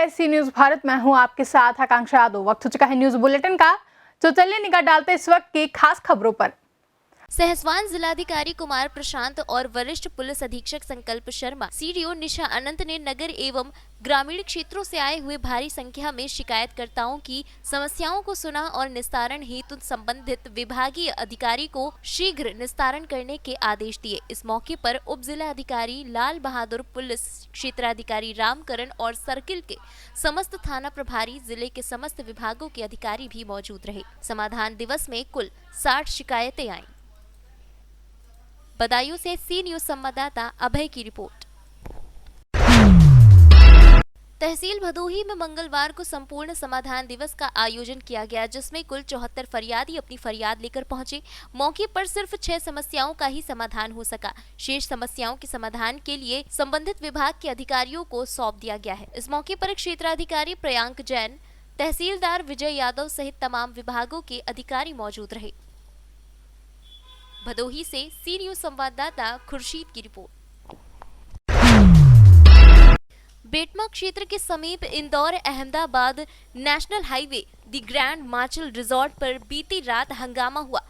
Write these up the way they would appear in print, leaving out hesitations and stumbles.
है सी न्यूज भारत। मैं हूं आपके साथ आकांक्षा यादव। वक्त हो चुका है न्यूज बुलेटिन का, तो चलिए निगाह डालते इस वक्त की खास खबरों पर। सहसवान जिलाधिकारी कुमार प्रशांत और वरिष्ठ पुलिस अधीक्षक संकल्प शर्मा, सीडीओ निशा अनंत ने नगर एवं ग्रामीण क्षेत्रों से आए हुए भारी संख्या में शिकायतकर्ताओं की समस्याओं को सुना और निस्तारण हेतु संबंधित विभागीय अधिकारी को शीघ्र निस्तारण करने के आदेश दिए। इस मौके पर उप जिला अधिकारी लाल बहादुर, पुलिस क्षेत्राधिकारी रामकरण और सर्किल के समस्त थाना प्रभारी, जिले के समस्त विभागों के अधिकारी भी मौजूद रहे। समाधान दिवस में कुल 60 शिकायतें आईं। बदायूं से सी न्यूज संवाददाता अभय की रिपोर्ट। तहसील भदोही में मंगलवार को संपूर्ण समाधान दिवस का आयोजन किया गया, जिसमें कुल 74 फरियादी अपनी फरियाद लेकर पहुंचे। मौके पर सिर्फ 6 समस्याओं का ही समाधान हो सका। शेष समस्याओं के समाधान के लिए संबंधित विभाग के अधिकारियों को सौंप दिया गया है। इस मौके पर क्षेत्राधिकारी प्रियांक जैन, तहसीलदार विजय यादव सहित तमाम विभागों के अधिकारी मौजूद रहे। भदोही से सी न्यूज संवाददाता खुर्शीद की रिपोर्ट। बेटमा क्षेत्र के समीप इंदौर अहमदाबाद नेशनल हाईवे दी ग्रैंड मार्चल रिजॉर्ट पर बीती रात हंगामा हुआ।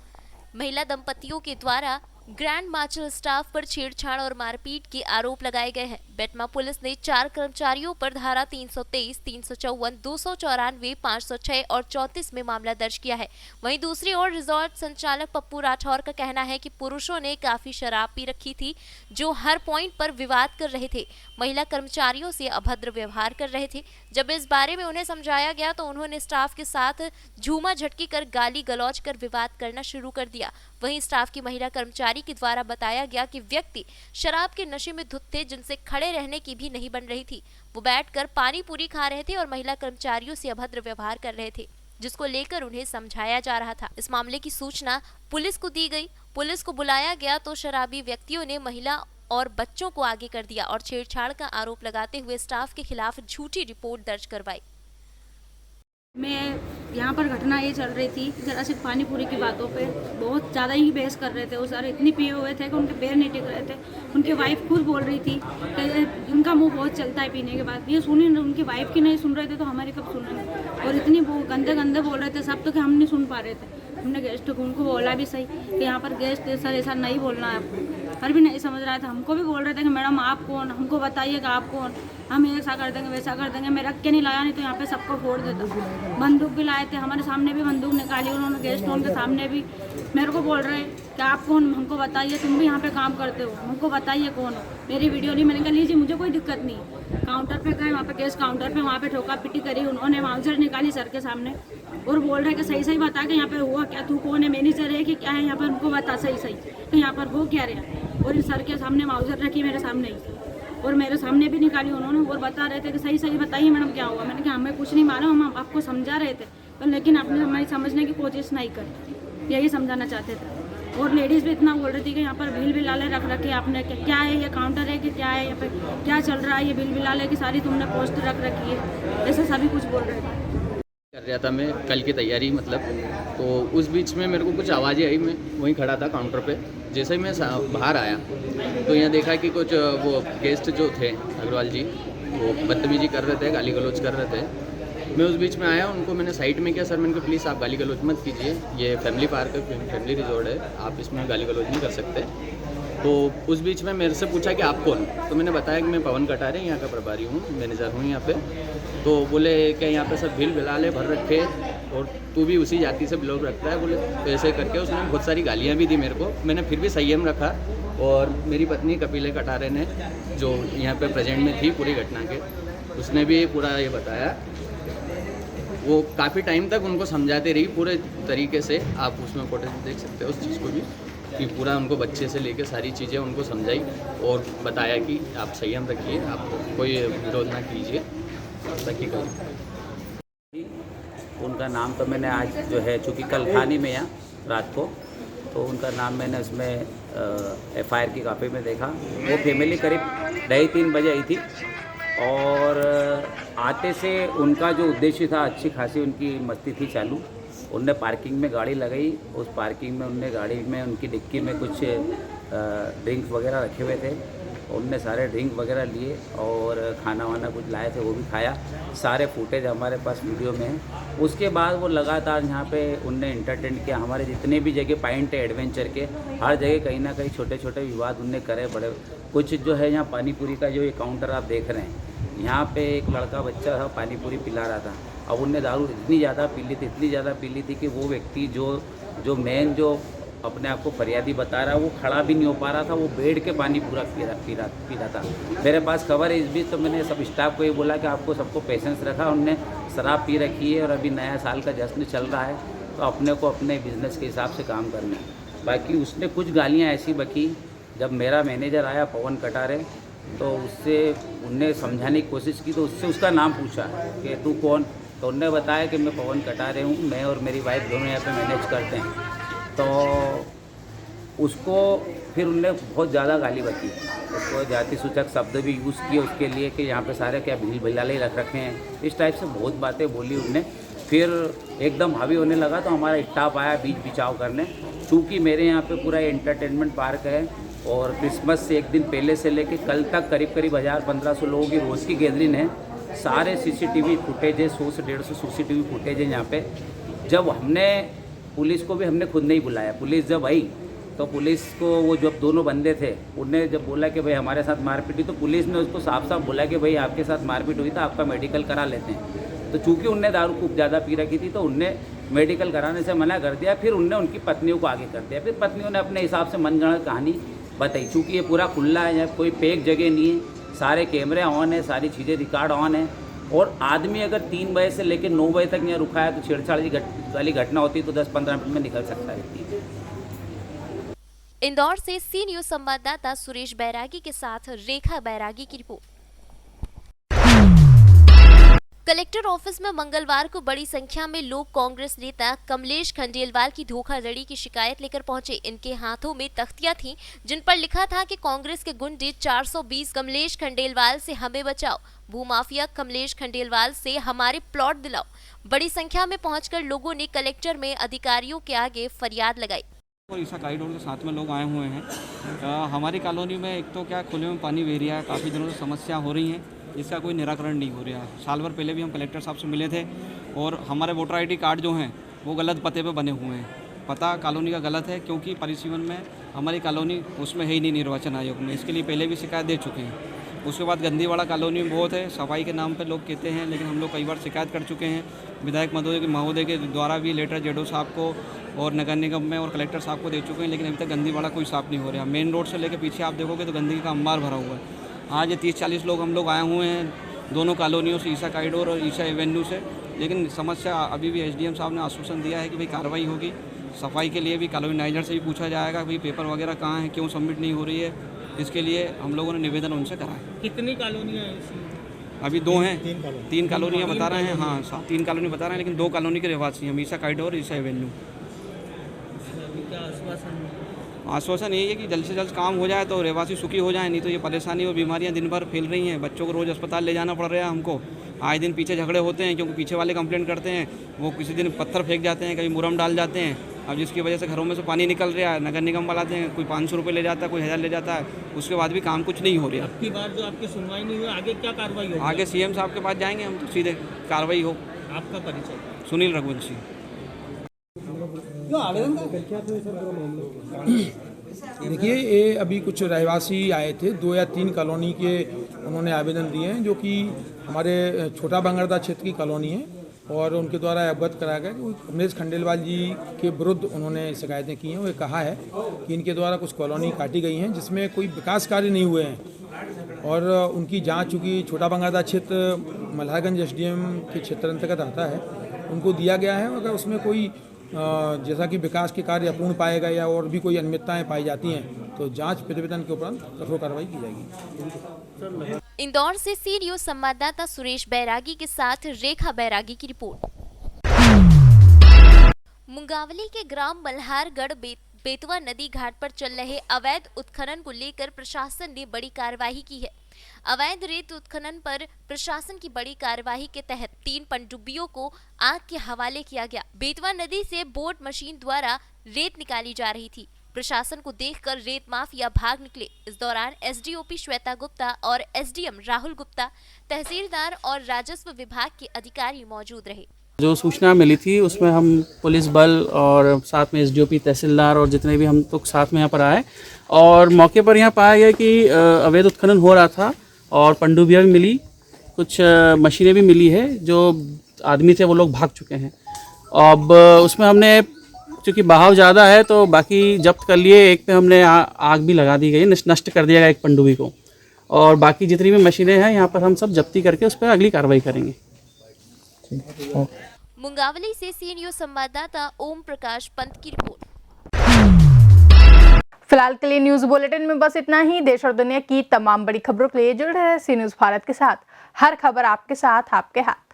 महिला दंपतियों के द्वारा ग्रैंड मार्चल स्टाफ पर छेड़छाड़ और मारपीट के आरोप लगाए गए हैं। बेटमा पुलिस ने 4 कर्मचारियों पर धारा 323, 354, 294, 506 और 34 में मामला दर्ज किया है। वहीं दूसरी ओर रिजॉर्ट संचालक पप्पू राठौर का कहना है कि पुरुषों ने काफी शराब पी रखी थी, जो हर पॉइंट पर विवाद कर रहे थे। महिला कर्मचारियों से अभद्र व्यवहार कर रहे थे। जब इस बारे में उन्हें समझाया गया तो उन्होंने स्टाफ के साथ झूमा झटकी कर गाली गलौज कर विवाद करना शुरू कर दिया। वहीं स्टाफ की महिला कर्मचारी के द्वारा बताया गया कि व्यक्ति शराब के नशे में धुत थे, जिनसे खड़े रहने की भी नहीं बन रही थी। वो बैठकर पानी पूरी खा रहे थे और महिला कर्मचारियों से अभद्र व्यवहार कर रहे थे, जिसको लेकर उन्हें समझाया जा रहा था। इस मामले की सूचना पुलिस को दी गई। पुलिस को बुलाया गया तो शराबी व्यक्तियों ने महिला और बच्चों को आगे कर दिया और छेड़छाड़ का आरोप लगाते हुए स्टाफ के खिलाफ झूठी रिपोर्ट दर्ज करवाई। मैं यहाँ पर घटना ये चल रही थी, जरा सिर्फ पानी पूरी की बातों पे बहुत ज़्यादा ही बहस कर रहे थे। वो सारे इतनी पिए हुए थे कि उनके पैर नहीं टिक रहे थे। उनकी वाइफ खुद बोल रही थी कि उनका मुंह बहुत चलता है पीने के बाद। ये सुनी उनकी वाइफ की नहीं सुन रहे थे तो हमारे कब सुनेंगे। और इतनी गंदे गंदे बोल रहे थे सब, तो कि हम नहीं सुन पा रहे थे। हमने गेस्ट को उनको बोला भी सही कि यहाँ पर गेस्ट सर ऐसा नहीं बोलना है आपको, पर भी नहीं समझ रहा था। हमको भी बोल रहे थे कि मैडम आप कौन, हमको बताइएगा आप कौन, हम ऐसा कर देंगे वैसा कर देंगे। मैं रख के नहीं लाया, नहीं तो यहाँ पे सबको फोड़ देता। बंदूक भी लाए थे, हमारे सामने भी बंदूक निकाली उन्होंने, गेस्ट के सामने भी। मेरे को बोल रहे हैं कि आप कौन, हमको बताइए, तुम भी यहाँ पे काम करते हो, हमको बताइए कौन हो। मेरी वीडियो नहीं, मैंने कहा लीजिए मुझे कोई दिक्कत नहीं। काउंटर पे गए, वहाँ पे केस काउंटर पे, वहाँ पे ठोका पिटी करी उन्होंने, माउजर निकाली सर के सामने और बोल रहे कि सही सही बता के यहाँ पे हुआ क्या, तू कौन है, मैनेजर है कि क्या है यहाँ पर, उनको बता सही सही कि यहाँ पर हो क्या रहा। और इन सर के सामने माउजर रखी मेरे सामने ही और मेरे सामने भी निकाली उन्होंने और बता रहे थे कि सही सही बताइए मैडम क्या हुआ। मैंने कहा हमें कुछ नहीं मालूम, हम आपको समझा रहे थे, तो लेकिन आपने हमारी समझने की कोशिश नहीं कर, यही समझाना चाहते थे। और लेडीज़ भी इतना बोल रही थी कि यहाँ पर बिल बिलाले रख रखे आपने, क्या है ये काउंटर है कि क्या है, यहाँ पे क्या चल रहा है, ये बिल बिलाले की सारी तुमने पोस्ट रख रखी है, ऐसे सभी कुछ बोल रहे थे। कर रहा था मैं कल की तैयारी तो उस बीच में मेरे को कुछ आवाज़ें आई। मैं वहीं खड़ा था काउंटर पे। जैसे ही मैं बाहर आया तो यहाँ देखा कि कुछ वो गेस्ट जो थे अग्रवाल जी, वो बदतमीजी कर रहे थे, गाली गलौज कर रहे थे। मैं उस बीच में आया, उनको मैंने साइड में किया। सर मैंने कहा प्लीज़ आप गाली गलौज मत कीजिए, ये फैमिली पार्क है, फैमिली रिजॉर्ट है, आप इसमें गाली गलौज नहीं कर सकते। तो उस बीच में मेरे से पूछा कि आप कौन, तो मैंने बताया कि मैं पवन कटारे यहाँ का प्रभारी हूँ, मैनेजर हूँ यहाँ पे। तो बोले कि यहाँ पे सब बिल बिलाले भर रखे और तू भी उसी जाति से बिलोंग रखता है, बोले। तो ऐसे करके उसने बहुत सारी गालियाँ भी दी मेरे को। मैंने फिर भी संयम रखा और मेरी पत्नी कपिले कटारे ने, जो यहाँ पे प्रेजेंट में थी पूरी घटना के, उसने भी पूरा ये बताया। वो काफ़ी टाइम तक उनको समझाते रही पूरे तरीके से। आप उसमें फुटेज देख सकते हो उस चीज़ को भी, कि पूरा उनको बच्चे से लेकर सारी चीज़ें उनको समझाई और बताया कि आप संयम रखिए, आप कोई विरोध ना कीजिए, ताकि करें। उनका नाम तो मैंने आज जो है, चूँकि कल खानी में यहाँ रात को, तो उनका नाम मैंने उसमें FIR की कॉपी में देखा। वो फैमिली करीब 2:30 बजे आई थी और आते से उनका जो उद्देश्य था, अच्छी खासी उनकी मस्ती थी चालू। उनने पार्किंग में गाड़ी लगाई, उस पार्किंग में उनने गाड़ी में उनकी डिक्की में कुछ ड्रिंक्स वगैरह रखे हुए थे उनने सारे ड्रिंक वगैरह लिए और खाना वाना कुछ लाए थे वो भी खाया। सारे फुटेज हमारे पास वीडियो में है। उसके बाद वो लगातार यहाँ पे उनने इंटरटेन किया। हमारे जितने भी जगह पॉइंट है एडवेंचर के, हर जगह कहीं ना कहीं छोटे छोटे विवाद उनने करे। बड़े कुछ जो है यहाँ पानी पूरी का जो ये काउंटर आप देख रहे हैं, यहाँ पे एक लड़का बच्चा था पानी पूरी पिला रहा था। अब उनने दारू इतनी ज़्यादा पी ली थी कि वो व्यक्ति जो मेन जो अपने आप को फरियादी बता रहा है वो खड़ा भी नहीं हो पा रहा था, वो बैठ के पानी पूरा पी रहा था। मेरे पास खबर है इस बीच, तो मैंने सब स्टाफ को ये बोला कि आपको सबको पेशेंस रखा। उनने शराब पी रखी है और अभी नया साल का जश्न चल रहा है, तो अपने को अपने बिजनेस के हिसाब से काम करना है। बाकी उसने कुछ गालियाँ ऐसी बकी, जब मेरा मैनेजर आया पवन कटारे, तो उससे उनने समझाने की कोशिश की, तो उससे उसका नाम पूछा कि तू कौन, तो उनने बताया कि मैं पवन कटारे हूँ, मैं और मेरी वाइफ दोनों यहाँ पे मैनेज करते हैं। तो उसको फिर उनने बहुत ज़्यादा गाली बकी, उसको जाति सूचक शब्द भी यूज़ किए उसके लिए कि यहाँ पे सारे क्या भील भैलाले रख रखे हैं, इस टाइप से बहुत बातें बोली उनने। फिर एकदम हावी होने लगा तो हमारा स्टाफ आया बीच बिचाव करने। चूँकि मेरे यहाँ पे पूरा एंटरटेनमेंट पार्क है और क्रिसमस से एक दिन पहले से लेके कल तक करीब 1000-1500 लोगों की रोज़ की गैदरिंग है। सारे CCTV फुटेज है, 100 से 150 CCTV फुटेज है यहाँ पे। जब हमने पुलिस को भी हमने खुद नहीं बुलाया, पुलिस जब आई तो पुलिस को वो जब दोनों बंदे थे उनने जब बोला कि भाई हमारे साथ मारपीट हुई, तो पुलिस ने उसको साफ साफ बोला कि भाई आपके साथ मारपीट हुई तो आपका मेडिकल करा लेते हैं। तो चूँकि उनने दारू खूब ज़्यादा पी रखी थी तो उनने मेडिकल कराने से मना कर दिया। फिर उनने उनकी पत्नियों को आगे कर दिया। फिर पत्नियों ने अपने हिसाब से मनगढ़ंत कहानी बताई। चूँकि ये पूरा खुला है, यहाँ कोई पैक जगह नहीं है, सारे कैमरे ऑन है, सारी चीज़ें रिकॉर्ड ऑन है। और आदमी अगर 3 बजे से लेकर 9 बजे तक यहाँ रुका है तो छेड़छाड़ वाली घटना होती है तो 10-15 मिनट में निकल सकता है। इंदौर से सी न्यूज संवाददाता सुरेश बैरागी के साथ रेखा बैरागी की रिपोर्ट। कलेक्टर ऑफिस में मंगलवार को बड़ी संख्या में लोग कांग्रेस नेता कमलेश खंडेलवाल की धोखाधड़ी की शिकायत लेकर पहुंचे। इनके हाथों में तख्तियां थीं जिन पर लिखा था कि कांग्रेस के गुंडे 420 कमलेश खंडेलवाल से हमें बचाओ, भूमाफिया कमलेश खंडेलवाल से हमारे प्लॉट दिलाओ। बड़ी संख्या में पहुंचकर लोगों ने कलेक्टर में अधिकारियों के आगे फरियाद लगाई। और ईसा कॉरिडोर के साथ में लोग आए हुए हैं। हमारी कॉलोनी में एक तो क्या खुले में पानी बह रहा है, काफ़ी दिनों से समस्या हो रही हैं, जिसका कोई निराकरण नहीं हो रहा है। साल भर पहले भी हम कलेक्टर साहब से मिले थे और हमारे वोटर ID कार्ड जो हैं वो गलत पते पे बने हुए हैं। पता कॉलोनी का गलत है क्योंकि परिसीमन में हमारी कॉलोनी उसमें है ही नहीं निर्वाचन आयोग में। इसके लिए पहले भी शिकायत दे चुके हैं। उसके बाद गंदीवाड़ा कॉलोनी में बहुत है, सफाई के नाम पर लोग कहते हैं, लेकिन हम लोग कई बार शिकायत कर चुके हैं। विधायक महोदय के द्वारा भी लेटर जेडो साहब को और नगर निगम में और कलेक्टर साहब को दे चुके हैं, लेकिन अभी तक गंदीवाड़ा कोई साफ नहीं हो रहा। मेन रोड से लेकर पीछे आप देखोगे तो गंदगी का अंबार भरा हुआ है। आज ये 30-40 लोग हम लोग आए हुए हैं दोनों कॉलोनियों से, ईसा कॉरिडोर और ईसा एवेन्यू से, लेकिन समस्या अभी भी SDM साहब ने आश्वासन दिया है कि भाई कार्रवाई होगी। सफाई के लिए भी कॉलोनाइजर से भी पूछा जाएगा भाई पेपर वगैरह कहाँ हैं, क्यों सबमिट नहीं हो रही है। इसके लिए हम लोगों ने निवेदन उनसे करा है। कितनी कॉलोनियाँ हैं? अभी 2 हैं, 3 कॉलोनियाँ बता रहे हैं। हाँ 3 कॉलोनी बता रहे हैं, लेकिन 2 कॉलोनी के रहवासी हैं, ईसा कॉरिडोर और ईसा एवेन्यू। क्या आश्वासन? आश्वासन यही है कि जल्द से जल्द काम हो जाए तो रहवासी सुखी हो जाए, नहीं तो ये परेशानी और बीमारियां दिन भर फैल रही हैं। बच्चों को रोज़ अस्पताल ले जाना पड़ रहा है हमको। आए दिन पीछे झगड़े होते हैं क्योंकि पीछे वाले कंप्लेंट करते हैं, वो किसी दिन पत्थर फेंक जाते हैं, कभी मुरम डाल जाते हैं। अब जिसकी वजह से घरों में से पानी निकल रहा है, नगर निगम वाले आते हैं, कोई 500 रुपये ले जाता है, कोई 1000 ले जाता है, उसके बाद भी काम कुछ नहीं हो रहा। आपकी बार जो आपकी सुनवाई नहीं हुई, आगे क्या कार्रवाई होगी? आगे CM साहब के पास जाएंगे हम, तो सीधे कार्रवाई हो। आपका परिचय? सुनील रघुवंशी। देखिए, ये अभी कुछ रहवासी आए थे, 2 या 3 कॉलोनी के उन्होंने आवेदन दिए हैं, जो कि हमारे छोटा बंगरदा क्षेत्र की कॉलोनी है, और उनके द्वारा अवगत कराया गया कि कमलेश खंडेलवाल जी के विरुद्ध उन्होंने शिकायतें की हैं। वो कहा है कि इनके द्वारा कुछ कॉलोनी काटी गई हैं जिसमें कोई विकास कार्य नहीं हुए हैं, और उनकी जाँच, चूँकि छोटा बंगरदा क्षेत्र मल्हारगंज SDM के क्षेत्र अंतर्गत आता है, उनको दिया गया है। अगर उसमें कोई जैसा कि विकास के कार्य अपूर्ण पाए गए या और भी कोई अनियमितताएं पाई जाती हैं तो जांच प्रतिवेदन के उपरांत कठोर कार्रवाई की जाएगी। इंदौर से सी न्यूज संवाददाता सुरेश बैरागी के साथ रेखा बैरागी की रिपोर्ट। मुंगावली के ग्राम मल्हारगढ़ बेतवा नदी घाट पर चल रहे अवैध उत्खनन को लेकर प्रशासन ने बड़ी कार्रवाई की है। अवैध रेत उत्खनन पर प्रशासन की बड़ी कार्रवाई के तहत 3 पनडुब्बियों को आग के हवाले किया गया। बेतवा नदी से बोट मशीन द्वारा रेत निकाली जा रही थी। प्रशासन को देखकर रेत माफिया भाग निकले। इस दौरान एसडीओपी श्वेता गुप्ता और एसडीएम राहुल गुप्ता, तहसीलदार और राजस्व विभाग के अधिकारी मौजूद रहे। जो सूचना मिली थी उसमें हम पुलिस बल और साथ में एसडीओपी, तहसीलदार और जितने भी हम तो साथ में यहाँ पर आए और मौके पर यहाँ पाया गया कि अवैध उत्खनन हो रहा था और पनडुब्बियाँ भी मिली, कुछ मशीनें भी मिली है। जो आदमी थे वो लोग भाग चुके हैं। अब उसमें हमने क्योंकि बहाव ज़्यादा है तो बाकी जब्त कर लिए। एक पे हमने आग भी लगा दी गई, नष्ट कर दिया गया एक पनडुब्बी को, और बाकी जितनी भी मशीनें हैं यहाँ पर हम सब जब्ती करके उस पर अगली कार्रवाई करेंगे। मुंगावली से सी न्यूज़ संवाददाता ओम प्रकाश पंत की रिपोर्ट। फिलहाल के लिए न्यूज बुलेटिन में बस इतना ही। देश और दुनिया की तमाम बड़ी खबरों के लिए जुड़े रहे सी न्यूज़ भारत के साथ। हर खबर आपके साथ, आपके हाथ।